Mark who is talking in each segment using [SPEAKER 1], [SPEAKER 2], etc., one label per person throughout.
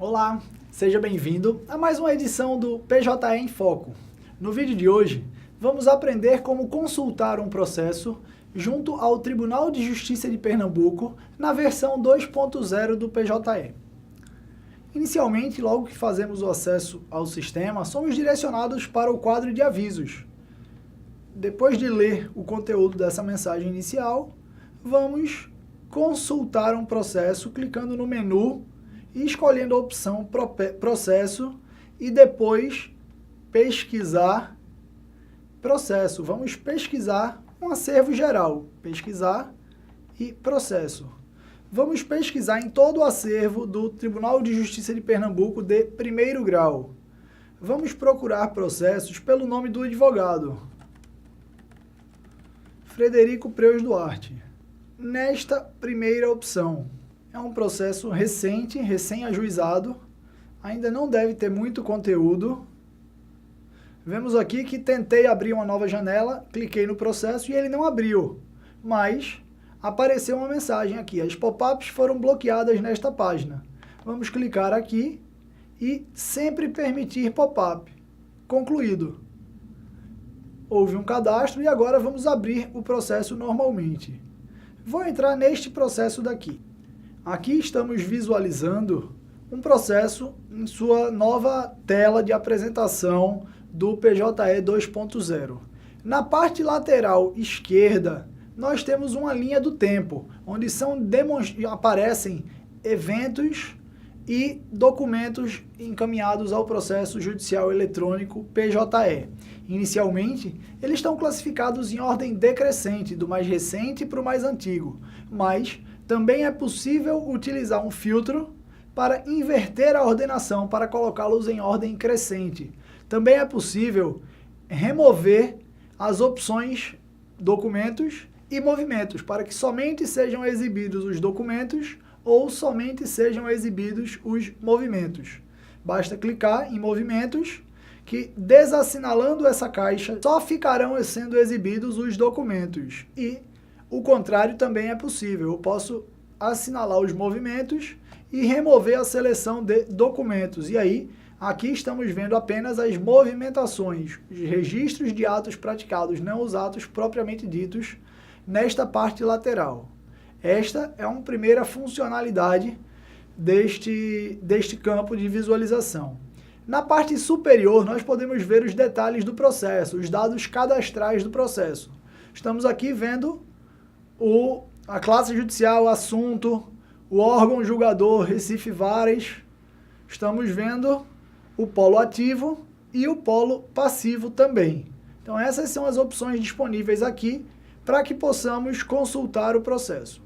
[SPEAKER 1] Olá, seja bem-vindo a mais uma edição do PJE em Foco. No vídeo de hoje, vamos aprender como consultar um processo junto ao Tribunal de Justiça de Pernambuco na versão 2.0 do PJE. Inicialmente, logo que fazemos o acesso ao sistema, somos direcionados para o quadro de avisos. Depois de ler o conteúdo dessa mensagem inicial, vamos consultar um processo clicando no menu e escolhendo a opção Processo e depois Pesquisar Processo. Vamos pesquisar um acervo geral, Pesquisar e Processo. Vamos pesquisar em todo o acervo do Tribunal de Justiça de Pernambuco de primeiro grau. Vamos procurar processos pelo nome do advogado, Frederico Preus Duarte. Nesta primeira opção, é um processo recente, recém-ajuizado, ainda não deve ter muito conteúdo. Vemos aqui que tentei abrir uma nova janela, cliquei no processo e ele não abriu, mas apareceu uma mensagem aqui, as pop-ups foram bloqueadas nesta página. Vamos clicar aqui e sempre permitir pop-up. Concluído. Houve um cadastro e agora vamos abrir o processo normalmente. Vou entrar neste processo daqui. Aqui estamos visualizando um processo em sua nova tela de apresentação do PJE 2.0. Na parte lateral esquerda, nós temos uma linha do tempo, onde aparecem eventos e documentos encaminhados ao processo judicial eletrônico PJE. Inicialmente, eles estão classificados em ordem decrescente, do mais recente para o mais antigo, mas também é possível utilizar um filtro para inverter a ordenação, para colocá-los em ordem crescente. Também é possível remover as opções documentos e movimentos, para que somente sejam exibidos os documentos ou somente sejam exibidos os movimentos. Basta clicar em movimentos, que desassinalando essa caixa, só ficarão sendo exibidos os documentos. E o contrário também é possível. Eu posso assinalar os movimentos e remover a seleção de documentos. E aí, aqui estamos vendo apenas as movimentações, os registros de atos praticados, não os atos propriamente ditos, nesta parte lateral. Esta é uma primeira funcionalidade deste campo de visualização. Na parte superior, nós podemos ver os detalhes do processo, os dados cadastrais do processo. Estamos aqui vendo a classe judicial, o assunto, o órgão julgador, Recife Vares. Estamos vendo o polo ativo e o polo passivo também. Então essas são as opções disponíveis aqui para que possamos consultar o processo.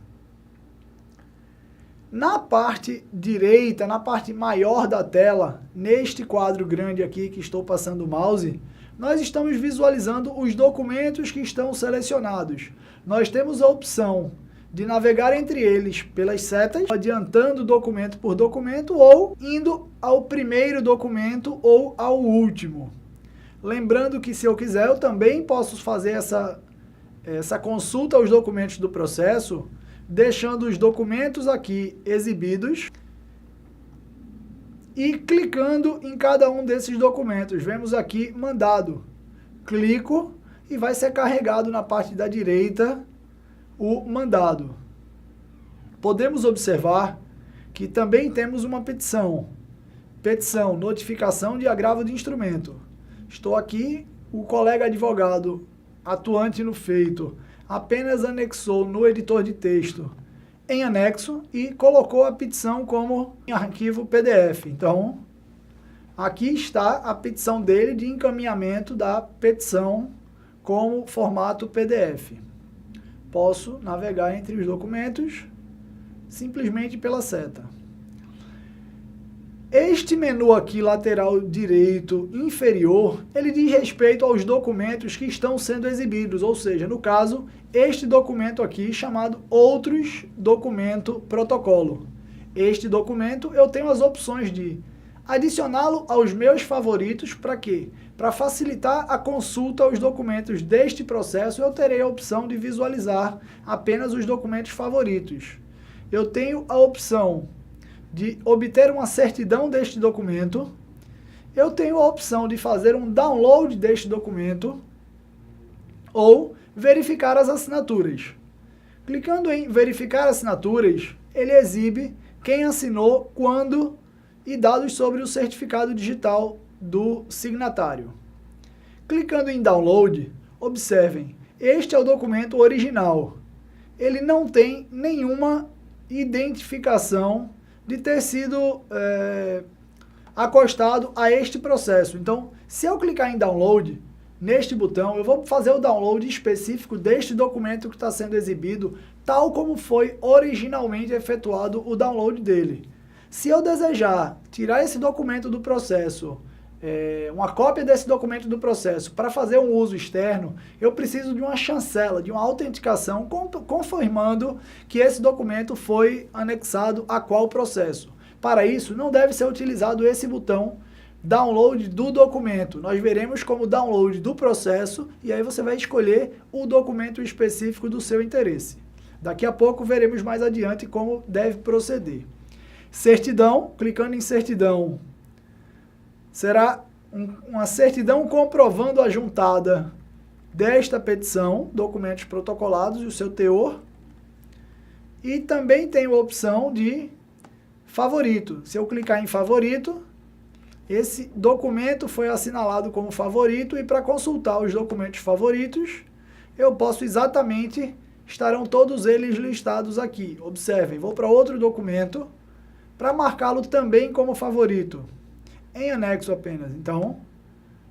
[SPEAKER 1] Na parte direita, na parte maior da tela, neste quadro grande aqui que estou passando o mouse, nós estamos visualizando os documentos que estão selecionados. Nós temos a opção de navegar entre eles pelas setas, adiantando documento por documento ou indo ao primeiro documento ou ao último. Lembrando que se eu quiser, eu também posso fazer essa consulta aos documentos do processo, deixando os documentos aqui exibidos e clicando em cada um desses documentos. Vemos aqui mandado. Clico e vai ser carregado na parte da direita o mandado. Podemos observar que também temos uma petição. Petição, notificação de agravo de instrumento. Estou aqui, o colega advogado atuante no feito apenas anexou no editor de texto em anexo e colocou a petição como em arquivo PDF. Então, aqui está a petição dele de encaminhamento da petição como formato PDF. Posso navegar entre os documentos simplesmente pela seta. Este menu aqui, lateral direito inferior, ele diz respeito aos documentos que estão sendo exibidos, ou seja, no caso, este documento aqui chamado Outros Documento Protocolo. Este documento eu tenho as opções de adicioná-lo aos meus favoritos, para quê? Para facilitar a consulta aos documentos deste processo, eu terei a opção de visualizar apenas os documentos favoritos. Eu tenho a opção de obter uma certidão deste documento, eu tenho a opção de fazer um download deste documento ou verificar as assinaturas. Clicando em verificar assinaturas, ele exibe quem assinou, quando e dados sobre o certificado digital do signatário. Clicando em download, observem, este é o documento original. Ele não tem nenhuma identificação de ter sido acostado a este processo. Então, se eu clicar em download, neste botão, eu vou fazer o download específico deste documento que está sendo exibido, tal como foi originalmente efetuado o download dele. Se eu desejar tirar esse documento do processo, uma cópia desse documento do processo, para fazer um uso externo, eu preciso de uma chancela, de uma autenticação, confirmando que esse documento foi anexado a qual processo. Para isso, não deve ser utilizado esse botão download do documento. Nós veremos como download do processo e aí você vai escolher o documento específico do seu interesse. Daqui a pouco veremos mais adiante como deve proceder. Certidão, clicando em certidão, será uma certidão comprovando a juntada desta petição, documentos protocolados e o seu teor. E também tem a opção de favorito. Se eu clicar em favorito, esse documento foi assinalado como favorito e para consultar os documentos favoritos, eu posso exatamente, estarão todos eles listados aqui. Observem, vou para outro documento para marcá-lo também como favorito, em anexo apenas. Então,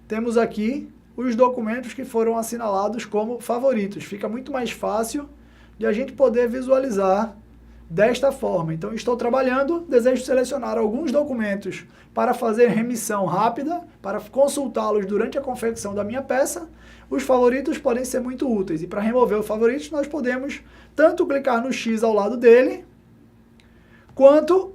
[SPEAKER 1] temos aqui os documentos que foram assinalados como favoritos. Fica muito mais fácil de a gente poder visualizar desta forma. Então, estou trabalhando, desejo selecionar alguns documentos para fazer remissão rápida, para consultá-los durante a confecção da minha peça. Os favoritos podem ser muito úteis. E para remover o favorito, nós podemos tanto clicar no X ao lado dele, quanto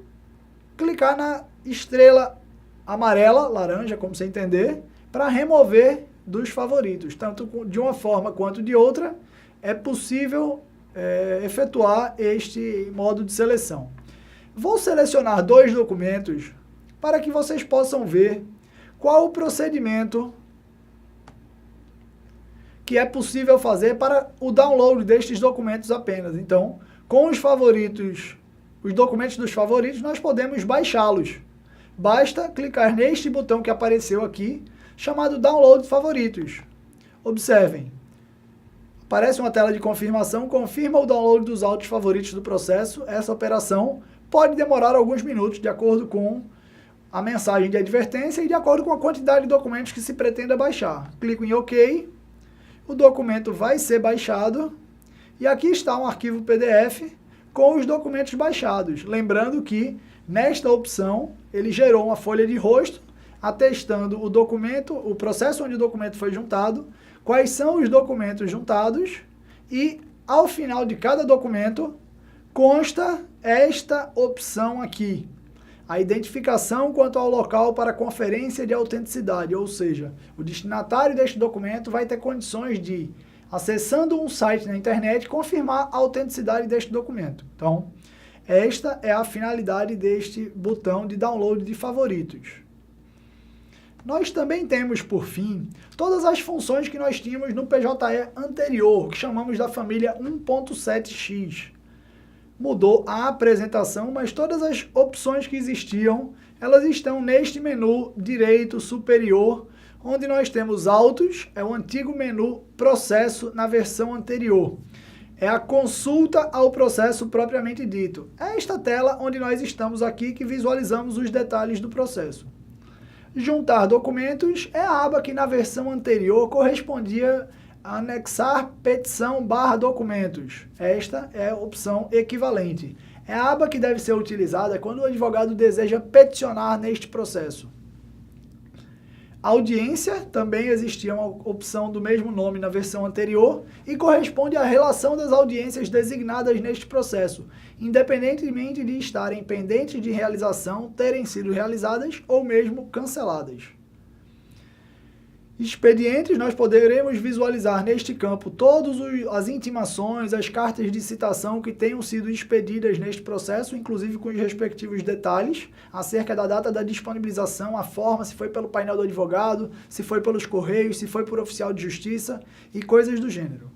[SPEAKER 1] clicar na estrela amarela, laranja, como você entender, para remover dos favoritos. Tanto de uma forma quanto de outra, é possível efetuar este modo de seleção. Vou selecionar dois documentos para que vocês possam ver qual o procedimento que é possível fazer para o download destes documentos apenas. Então, com os favoritos, os documentos dos favoritos, nós podemos baixá-los. Basta clicar neste botão que apareceu aqui, chamado Download Favoritos. Observem. Aparece uma tela de confirmação, confirma o download dos autos favoritos do processo. Essa operação pode demorar alguns minutos, de acordo com a mensagem de advertência e de acordo com a quantidade de documentos que se pretenda baixar. Clico em OK, o documento vai ser baixado e aqui está um arquivo PDF com os documentos baixados. Lembrando que, nesta opção, ele gerou uma folha de rosto, atestando o documento, o processo onde o documento foi juntado, quais são os documentos juntados e, ao final de cada documento, consta esta opção aqui, a identificação quanto ao local para conferência de autenticidade, ou seja, o destinatário deste documento vai ter condições de, acessando um site na internet, confirmar a autenticidade deste documento. Então, esta é a finalidade deste botão de download de favoritos. Nós também temos, por fim, todas as funções que nós tínhamos no PJE anterior, que chamamos da família 1.7x. Mudou a apresentação, mas todas as opções que existiam, elas estão neste menu direito superior, onde nós temos autos, é o antigo menu processo na versão anterior. É a consulta ao processo propriamente dito. É esta tela onde nós estamos aqui que visualizamos os detalhes do processo. Juntar documentos é a aba que na versão anterior correspondia a anexar petição / documentos. Esta é a opção equivalente. É a aba que deve ser utilizada quando o advogado deseja peticionar neste processo. Audiência, também existia uma opção do mesmo nome na versão anterior e corresponde à relação das audiências designadas neste processo, independentemente de estarem pendentes de realização, terem sido realizadas ou mesmo canceladas. Expedientes, nós poderemos visualizar neste campo todas as intimações, as cartas de citação que tenham sido expedidas neste processo, inclusive com os respectivos detalhes acerca da data da disponibilização, a forma, se foi pelo painel do advogado, se foi pelos correios, se foi por oficial de justiça e coisas do gênero.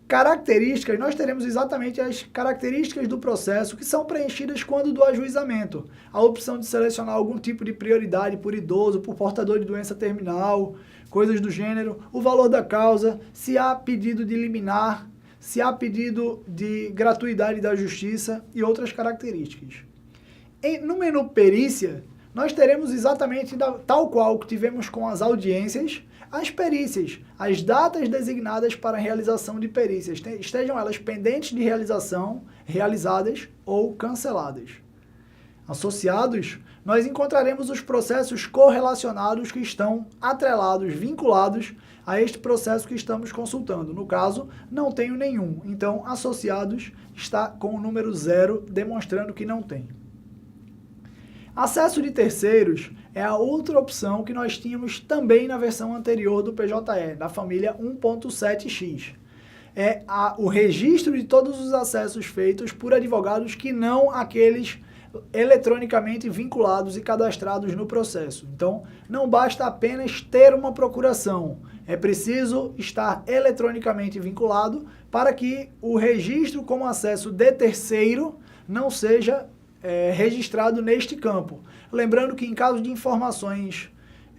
[SPEAKER 1] Características, nós teremos exatamente as características do processo que são preenchidas quando do ajuizamento. A opção de selecionar algum tipo de prioridade por idoso, por portador de doença terminal, coisas do gênero, o valor da causa, se há pedido de liminar, se há pedido de gratuidade da justiça e outras características. No menu perícia, nós teremos exatamente tal qual que tivemos com as audiências, as perícias, as datas designadas para a realização de perícias, estejam elas pendentes de realização, realizadas ou canceladas. Associados, nós encontraremos os processos correlacionados que estão atrelados, vinculados a este processo que estamos consultando. No caso, não tenho nenhum, então associados está com o número 0, demonstrando que não tem. Acesso de terceiros é a outra opção que nós tínhamos também na versão anterior do PJE, da família 1.7x. É o registro de todos os acessos feitos por advogados que não aqueles eletronicamente vinculados e cadastrados no processo. Então, não basta apenas ter uma procuração, é preciso estar eletronicamente vinculado para que o registro como acesso de terceiro não seja registrado neste campo. Lembrando que em caso de informações,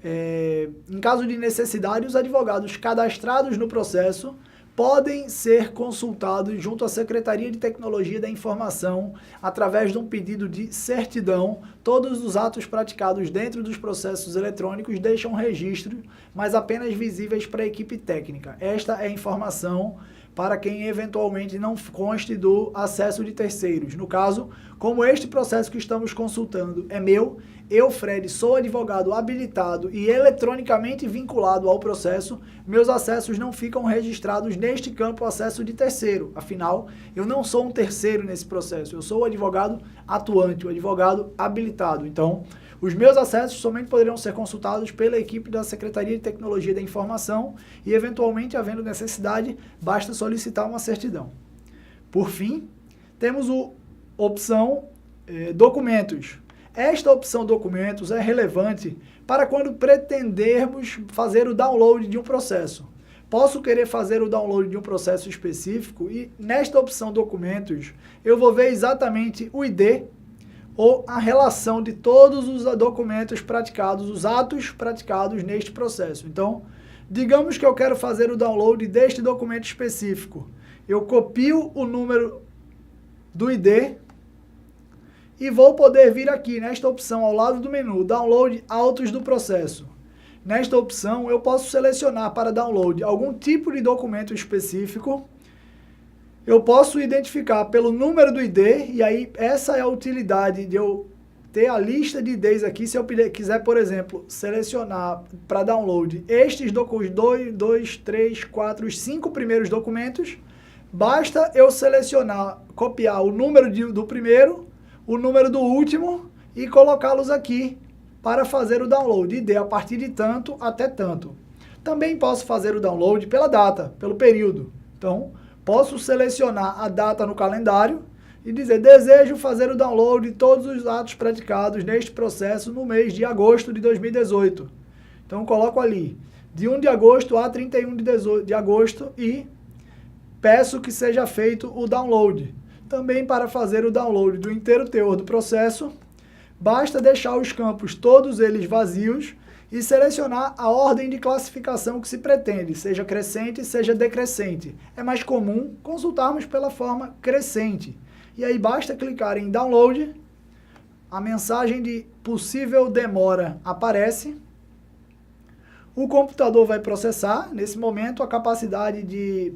[SPEAKER 1] em caso de necessidade, os advogados cadastrados no processo podem ser consultados junto à Secretaria de Tecnologia da Informação através de um pedido de certidão. Todos os atos praticados dentro dos processos eletrônicos deixam registro, mas apenas visíveis para a equipe técnica. Esta é a informação para quem eventualmente não conste do acesso de terceiros. No caso, como este processo que estamos consultando é meu, eu, Fred, sou advogado habilitado e eletronicamente vinculado ao processo, meus acessos não ficam registrados neste campo acesso de terceiro. Afinal, eu não sou um terceiro nesse processo, eu sou o advogado atuante, o advogado habilitado. Então, os meus acessos somente poderão ser consultados pela equipe da Secretaria de Tecnologia da Informação e, eventualmente, havendo necessidade, basta solicitar uma certidão. Por fim, temos a opção documentos. Esta opção documentos é relevante para quando pretendermos fazer o download de um processo. Posso querer fazer o download de um processo específico e, nesta opção documentos, eu vou ver exatamente o ID, ou a relação de todos os documentos praticados, os atos praticados neste processo. Então, digamos que eu quero fazer o download deste documento específico. Eu copio o número do ID e vou poder vir aqui nesta opção ao lado do menu, Download Autos do processo. Nesta opção, eu posso selecionar para download algum tipo de documento específico. Eu posso identificar pelo número do ID, e aí essa é a utilidade de eu ter a lista de IDs aqui. Se eu quiser, por exemplo, selecionar para download estes os 5 primeiros documentos, basta eu selecionar, copiar o número do primeiro, o número do último e colocá-los aqui para fazer o download. ID a partir de tanto até tanto. Também posso fazer o download pela data, pelo período. Então, posso selecionar a data no calendário e dizer, desejo fazer o download de todos os atos praticados neste processo no mês de agosto de 2018. Então, coloco ali, de 1 de agosto a 31 de agosto e peço que seja feito o download. Também para fazer o download do inteiro teor do processo, basta deixar os campos todos eles vazios e selecionar a ordem de classificação que se pretende, seja crescente, seja decrescente. É mais comum consultarmos pela forma crescente. E aí basta clicar em Download, a mensagem de possível demora aparece, o computador vai processar. Nesse momento, a capacidade de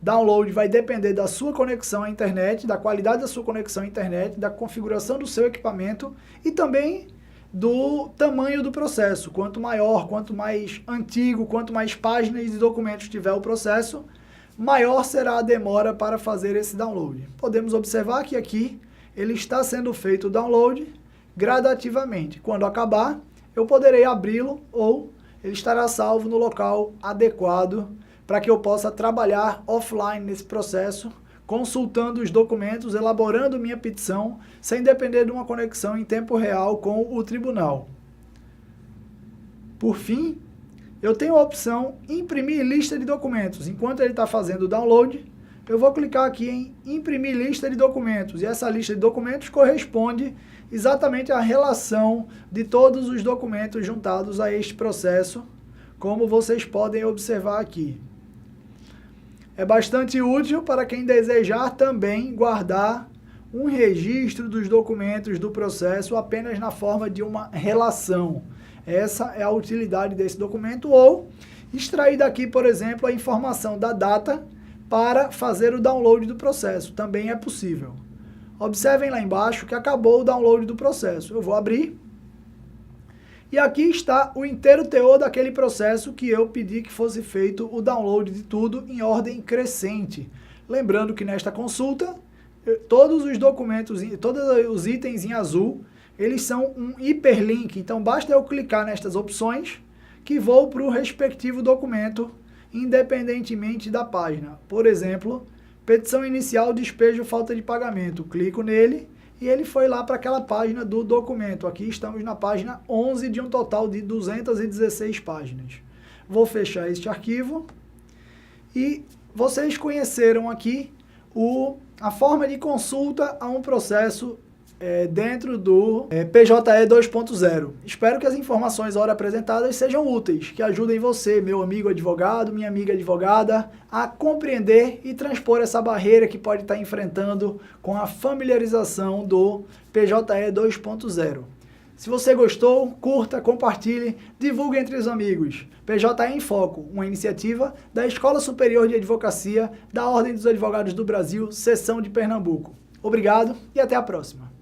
[SPEAKER 1] download vai depender da sua conexão à internet, da qualidade da sua conexão à internet, da configuração do seu equipamento e também do tamanho do processo. Quanto maior, quanto mais antigo, quanto mais páginas e documentos tiver o processo, maior será a demora para fazer esse download. Podemos observar que aqui ele está sendo feito o download gradativamente. Quando acabar, eu poderei abri-lo ou ele estará salvo no local adequado para que eu possa trabalhar offline nesse processo, consultando os documentos, elaborando minha petição, sem depender de uma conexão em tempo real com o tribunal. Por fim, eu tenho a opção imprimir lista de documentos. Enquanto ele está fazendo o download, eu vou clicar aqui em imprimir lista de documentos. E essa lista de documentos corresponde exatamente à relação de todos os documentos juntados a este processo, como vocês podem observar aqui. É bastante útil para quem desejar também guardar um registro dos documentos do processo apenas na forma de uma relação. Essa é a utilidade desse documento, ou extrair daqui, por exemplo, a informação da data para fazer o download do processo. Também é possível. Observem lá embaixo que acabou o download do processo. Eu vou abrir. E aqui está o inteiro teor daquele processo que eu pedi que fosse feito o download de tudo em ordem crescente. Lembrando que nesta consulta, todos os documentos, todos os itens em azul, eles são um hiperlink. Então basta eu clicar nestas opções que vou para o respectivo documento, independentemente da página. Por exemplo, petição inicial, despejo, falta de pagamento. Clico nele e ele foi lá para aquela página do documento. Aqui estamos na página 11 de um total de 216 páginas. Vou fechar este arquivo e vocês conheceram aqui a forma de consulta a um processo dentro do PJE 2.0. Espero que as informações ora apresentadas sejam úteis, que ajudem você, meu amigo advogado, minha amiga advogada, a compreender e transpor essa barreira que pode estar enfrentando com a familiarização do PJE 2.0. Se você gostou, curta, compartilhe, divulgue entre os amigos. PJE em Foco, uma iniciativa da Escola Superior de Advocacia da Ordem dos Advogados do Brasil, seção de Pernambuco. Obrigado e até a próxima.